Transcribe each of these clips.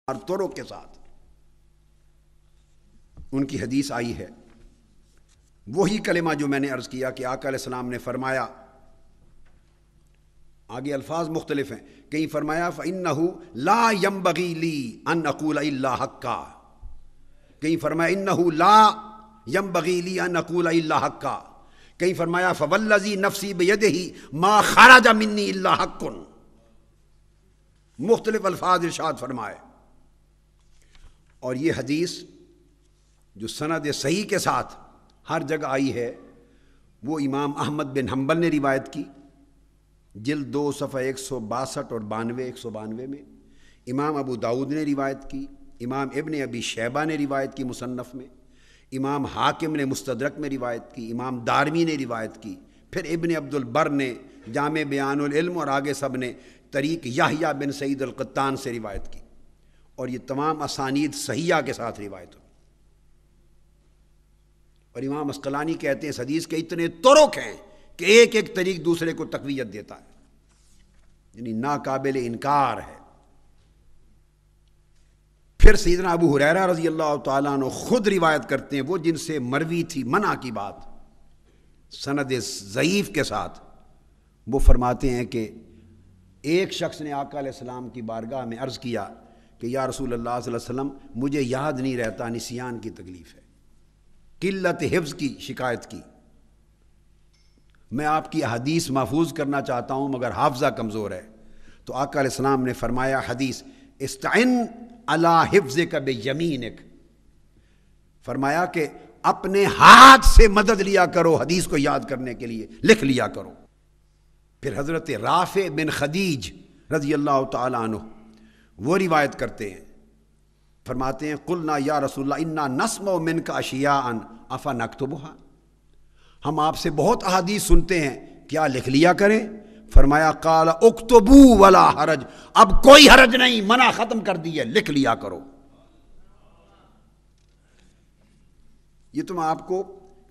اور طرق کے ساتھ ان کی حدیث آئی ہے. وہی کلمہ جو میں نے عرض کیا کہ آقا علیہ السلام نے فرمایا، آگے الفاظ مختلف ہیں، کہیں فرمایا فَإِنَّهُ لَا يَنبَغِي لِي أَنْ أَقُولَ إِلَّا حَقًّا، کہیں فرمایا إِنَّهُ لَا يَنبَغِي لِي أَنْ أَقُولَ إِلَّا حَقًّا، کہیں فرمایا فَوَالَّذِي نَفْسِي بِيَدِهِ مَا خَرَجَ مِنِّي إِلَّا حَقٌّ. مختلف الفاظ ارشاد فرمائے. اور یہ حدیث جو سند صحیح کے ساتھ ہر جگہ آئی ہے وہ امام احمد بن حنبل نے روایت کی، جلد 2 صفحہ 162 اور 192 میں. امام ابو داؤد نے روایت کی، امام ابن ابی شیبہ نے روایت کی مصنف میں، امام حاکم نے مستدرک میں روایت کی، امام دارمی نے روایت کی، پھر ابن عبد البر نے جامع بیان العلم، اور آگے سب نے طریق یحییٰ بن سعید القطان سے روایت کی. اور یہ تمام اسانید صحیحہ کے ساتھ روایت ہوئی. اور امام عسقلانی کہتے ہیں اس حدیث کے اتنے طرق ہیں کہ ایک ایک طریق دوسرے کو تقویت دیتا ہے، یعنی ناقابل انکار ہے. پھر سیدنا ابو ہریرہ رضی اللہ تعالیٰ عنہ خود روایت کرتے ہیں، وہ جن سے مروی تھی منع کی بات سند ضعیف کے ساتھ، وہ فرماتے ہیں کہ ایک شخص نے آقا علیہ السلام کی بارگاہ میں عرض کیا کہ یا رسول اللہ صلی اللہ علیہ وسلم مجھے یاد نہیں رہتا، نسیان کی تکلیف ہے، قلت حفظ کی شکایت کی، میں آپ کی حدیث محفوظ کرنا چاہتا ہوں مگر حافظہ کمزور ہے. تو آقا علیہ السلام نے فرمایا حدیث استعن علی حفظک بیمینک، فرمایا کہ اپنے ہاتھ سے مدد لیا کرو حدیث کو یاد کرنے کے لیے، لکھ لیا کرو. پھر حضرت رافع بن خدیج رضی اللہ تعالیٰ عنہ وہ روایت کرتے ہیں، فرماتے ہیں قلنا یا رسول اللہ انا نسمع منک اشیاء افنکتبھا، ہم آپ سے بہت احادیث سنتے ہیں، کیا لکھ لیا کریں؟ فرمایا قال اکتبوا ولا حرج، اب کوئی حرج نہیں، منع ختم کر دی ہے، لکھ لیا کرو. یہ تو میں آپ کو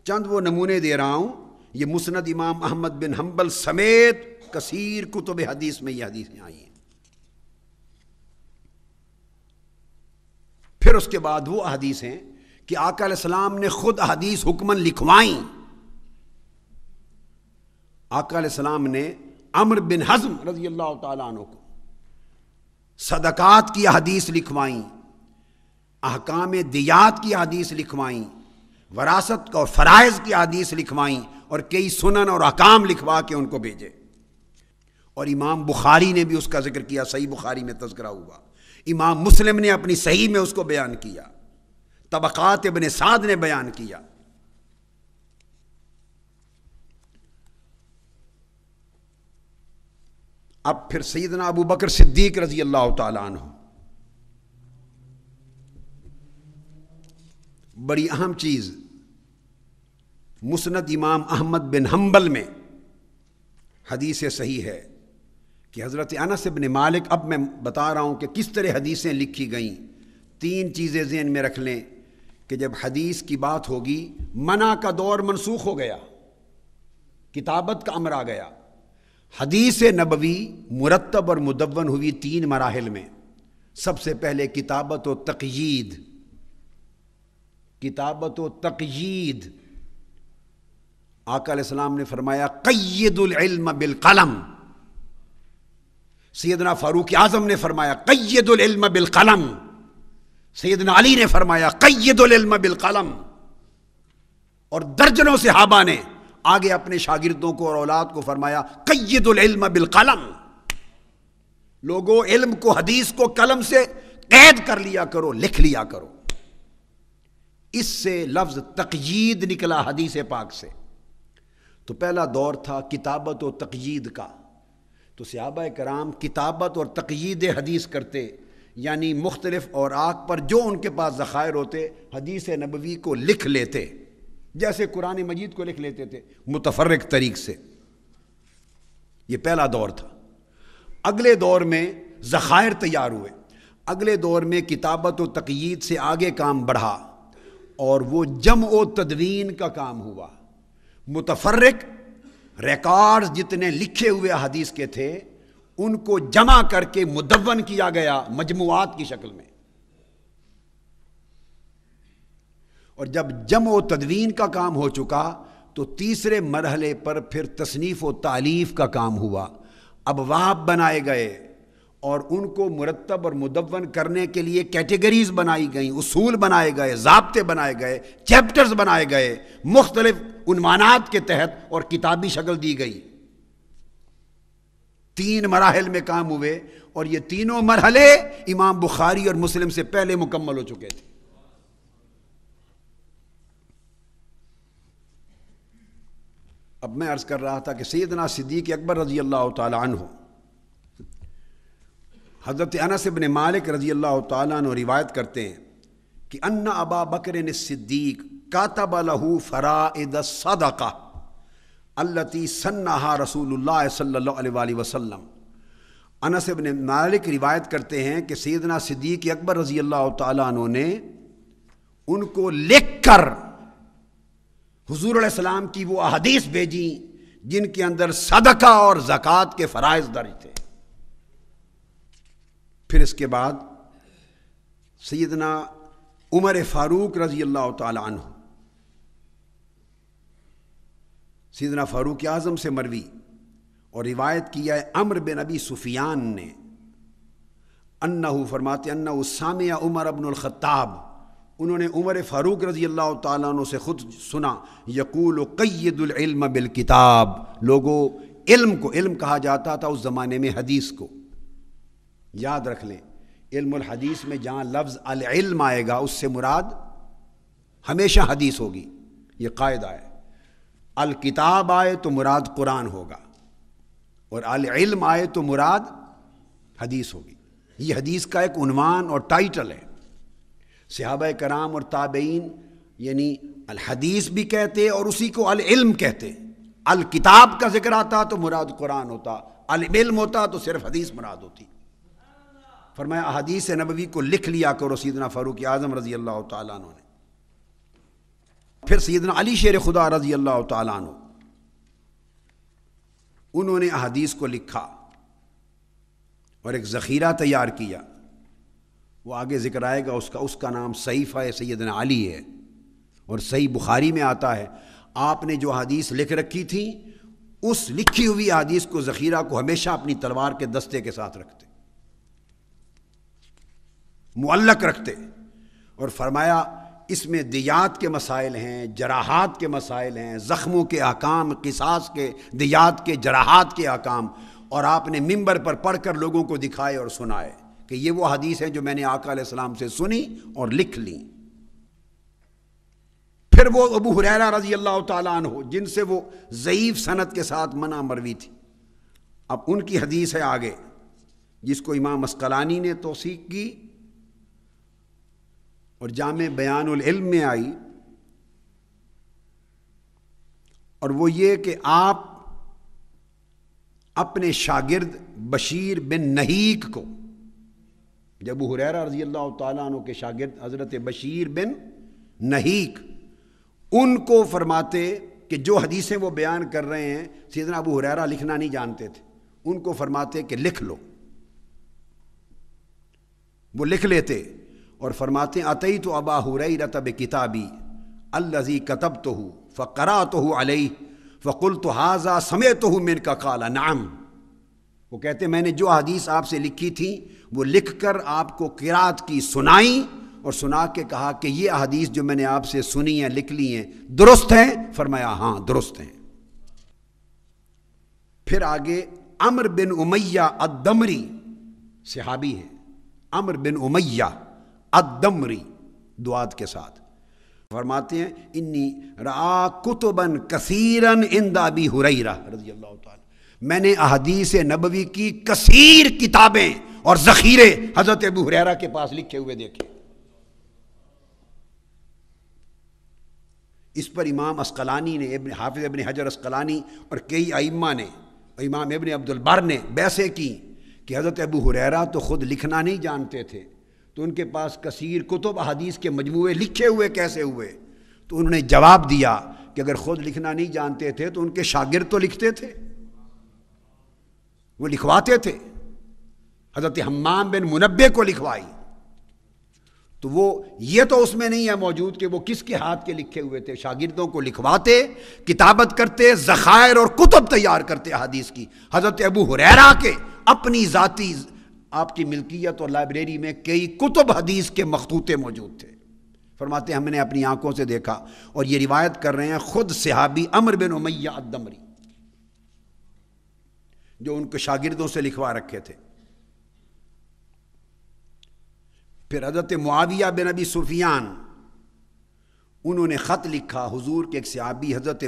چند وہ نمونے دے رہا ہوں، یہ مسند امام احمد بن حنبل سمیت کثیر کتب حدیث میں یہ حدیثیں آئی ہیں. پھر اس کے بعد وہ احادیث ہیں کہ آقا علیہ السلام نے خود احادیث حکمن لکھوائیں. آقا علیہ السلام نے عمرو بن حزم رضی اللہ تعالیٰ عنہ کو صدقات کی احادیث لکھوائیں، احکام دیات کی احادیث لکھوائیں، وراثت اور فرائض کی احادیث لکھوائیں، اور کئی سنن اور احکام لکھوا کے ان کو بھیجے. اور امام بخاری نے بھی اس کا ذکر کیا، صحیح بخاری میں تذکرہ ہوا، امام مسلم نے اپنی صحیح میں اس کو بیان کیا، طبقات ابن سعد نے بیان کیا. اب پھر سیدنا ابو بکر صدیق رضی اللہ تعالیٰ عنہ، بڑی اہم چیز، مسند امام احمد بن حنبل میں حدیث صحیح ہے کہ حضرت انس بن مالک، اب میں بتا رہا ہوں کہ کس طرح حدیثیں لکھی گئیں. 3 چیزیں ذہن میں رکھ لیں کہ جب حدیث کی بات ہوگی، منع کا دور منسوخ ہو گیا، کتابت کا امر آ گیا. حدیث نبوی مرتب اور مدون ہوئی 3 مراحل میں. سب سے پہلے کتابت و تقیید، کتابت و تقیید. آقا علیہ السلام نے فرمایا قید العلم بالقلم، سیدنا فاروق اعظم نے فرمایا قید العلم بالقلم، سیدنا علی نے فرمایا قید العلم بالقلم، اور درجنوں صحابہ نے آگے اپنے شاگردوں کو اور اولاد کو فرمایا قید العلم بالقلم. لوگوں علم کو، حدیث کو قلم سے قید کر لیا کرو، لکھ لیا کرو. اس سے لفظ تقیید نکلا حدیث پاک سے. تو پہلا دور تھا کتابت و تقیید کا. تو صحابہ کرام کتابت اور تقیید حدیث کرتے، یعنی مختلف اوراق پر جو ان کے پاس ذخائر ہوتے حدیث نبوی کو لکھ لیتے، جیسے قرآن مجید کو لکھ لیتے تھے متفرق طریق سے. یہ پہلا دور تھا. اگلے دور میں ذخائر تیار ہوئے، اگلے دور میں کتابت و تقیید سے آگے کام بڑھا اور وہ جمع و تدوین کا کام ہوا. متفرق ریکارڈز جتنے لکھے ہوئے حدیث کے تھے ان کو جمع کر کے مدون کیا گیا مجموعات کی شکل میں. اور جب جمع و تدوین کا کام ہو چکا تو تیسرے مرحلے پر پھر تصنیف و تالیف کا کام ہوا۔ ابواب بنائے گئے اور ان کو مرتب اور مدون کرنے کے لیے کیٹیگریز بنائی گئیں، اصول بنائے گئے، ضابطے بنائے گئے، چیپٹرز بنائے گئے، مختلف عنوانات کے تحت، اور کتابی شکل دی گئی۔ 3 مراحل میں کام ہوئے، اور یہ تینوں مرحلے امام بخاری اور مسلم سے پہلے مکمل ہو چکے تھے۔ اب میں عرض کر رہا تھا کہ سیدنا صدیق اکبر رضی اللہ تعالی عنہ، حضرت انس بن مالک رضی اللہ تعالیٰ عنہ روایت کرتے ہیں کہ ان ابا بکر الصدیق کاتب لہ فرائض الصدقہ التی سنہا رسول اللہ صلی اللہ علیہ وآلہ وسلم۔ انس بن مالک روایت کرتے ہیں کہ سیدنا صدیق اکبر رضی اللہ تعالیٰ عنہ نے ان کو لکھ کر حضور علیہ السلام کی وہ احادیث بھیجی جن کے اندر صدقہ اور زکوٰۃ کے فرائض درج تھے۔ پھر اس کے بعد سیدنا عمر فاروق رضی اللہ تعالی عنہ، سیدنا فاروق اعظم سے مروی اور روایت کیا ہے عمرو بن ابی سفیان نے، انہو فرماتے انہو سامع عمر بن الخطاب، انہوں نے عمر فاروق رضی اللہ تعالیٰ عنہ سے خود سنا، یقول قید العلم بالکتاب، لوگوں علم کو، علم کہا جاتا تھا اس زمانے میں حدیث کو، یاد رکھ لیں علم الحدیث میں جہاں لفظ العلم آئے گا اس سے مراد ہمیشہ حدیث ہوگی، یہ قاعدہ ہے۔ الکتاب آئے تو مراد قرآن ہوگا، اور العلم آئے تو مراد حدیث ہوگی۔ یہ حدیث کا ایک عنوان اور ٹائٹل ہے۔ صحابہ کرام اور تابعین یعنی الحدیث بھی کہتے اور اسی کو العلم کہتے۔ الکتاب کا ذکر آتا تو مراد قرآن ہوتا، العلم ہوتا تو صرف حدیث مراد ہوتی۔ فرمایا احادیث نبوی کو لکھ لیا کرو سیدنا فاروق اعظم رضی اللہ تعالیٰ عنہ نے۔ پھر سیدنا علی شیر خدا رضی اللہ تعالیٰ عنہ، انہوں نے احادیث کو لکھا اور ایک ذخیرہ تیار کیا، وہ آگے ذکر آئے گا اس کا نام صحیفہ سیدنا علی ہے، اور صحیح بخاری میں آتا ہے آپ نے جو حدیث لکھ رکھی تھی اس لکھی ہوئی حدیث کو، ذخیرہ کو ہمیشہ اپنی تلوار کے دستے کے ساتھ رکھتے، معلق رکھتے، اور فرمایا اس میں دیات کے مسائل ہیں، جراحات کے مسائل ہیں، زخموں کے احکام، قصاص کے، دیات کے، جراحات کے احکام، اور آپ نے منبر پر پڑھ کر لوگوں کو دکھائے اور سنائے کہ یہ وہ حدیث ہیں جو میں نے آقا علیہ السلام سے سنی اور لکھ لی۔ پھر وہ ابو ہریرہ رضی اللہ تعالیٰ عنہ جن سے وہ ضعیف سند کے ساتھ منع مروی تھی، اب ان کی حدیث ہے آگے جس کو امام عسقلانی نے توثیق کی اور جامع بیان العلم میں آئی، اور وہ یہ کہ آپ اپنے شاگرد بشیر بن نہیک کو، جب ابو ہریرہ رضی اللہ تعالیٰ عنہ کے شاگرد حضرت بشیر بن نہیک، ان کو فرماتے کہ جو حدیثیں وہ بیان کر رہے ہیں، سیدنا ابو ہریرہ لکھنا نہیں جانتے تھے، ان کو فرماتے کہ لکھ لو، وہ لکھ لیتے اور فرماتے اتیت ابا ہریرہ بکتابی الذی کتبتہ فقرأتہ علیہ فقلت ھذا سمعتہ منک قال نعم، وہ کہتے میں نے جو حدیث آپ سے لکھی تھی وہ لکھ کر آپ کو قرات کی سنائی، اور سنا کے کہا کہ یہ حدیث جو میں نے آپ سے سنی ہیں، لکھ لی ہیں، درست ہیں؟ فرمایا ہاں درست ہیں۔ پھر آگے عمرو بن امیہ الدمری صحابی ہے، عمرو بن امیہ الدمری دعات کے ساتھ، فرماتے ہیں انی رآ کتبا کثیرا عند ابی ہریرہ رضی اللہ تعالی، میں نے احادیث نبوی کی کثیر کتابیں اور ذخیرے حضرت ابو ہریرہ کے پاس لکھے ہوئے دیکھے۔ اس پر امام عسقلانی نے، حافظ ابن حجر عسقلانی اور کئی ائمہ نے، امام ابن عبد البر نے بحثیں کی کہ حضرت ابو ہریرہ تو خود لکھنا نہیں جانتے تھے، تو ان کے پاس کثیر کتب احادیث کے مجموعے لکھے ہوئے کیسے ہوئے؟ تو انہوں نے جواب دیا کہ اگر خود لکھنا نہیں جانتے تھے تو ان کے شاگرد تو لکھتے تھے، وہ لکھواتے تھے، حضرت حمام بن منبہ کو لکھوائی، تو وہ یہ تو اس میں نہیں ہے موجود کہ وہ کس کے ہاتھ کے لکھے ہوئے تھے، شاگردوں کو لکھواتے، کتابت کرتے، ذخائر اور کتب تیار کرتے حدیث کی۔ حضرت ابو ہریرہ کے اپنی ذاتی آپ کی ملکیت اور لائبریری میں کئی کتب حدیث کے مخطوطے موجود تھے۔ فرماتے ہیں ہم نے اپنی آنکھوں سے دیکھا، اور یہ روایت کر رہے ہیں خود صحابی عمرو بن امیہ الدمری، جو ان کے شاگردوں سے لکھوا رکھے تھے۔ پھر حضرت معاویہ بن ابی سفیان، انہوں نے خط لکھا حضور کے ایک صحابی حضرت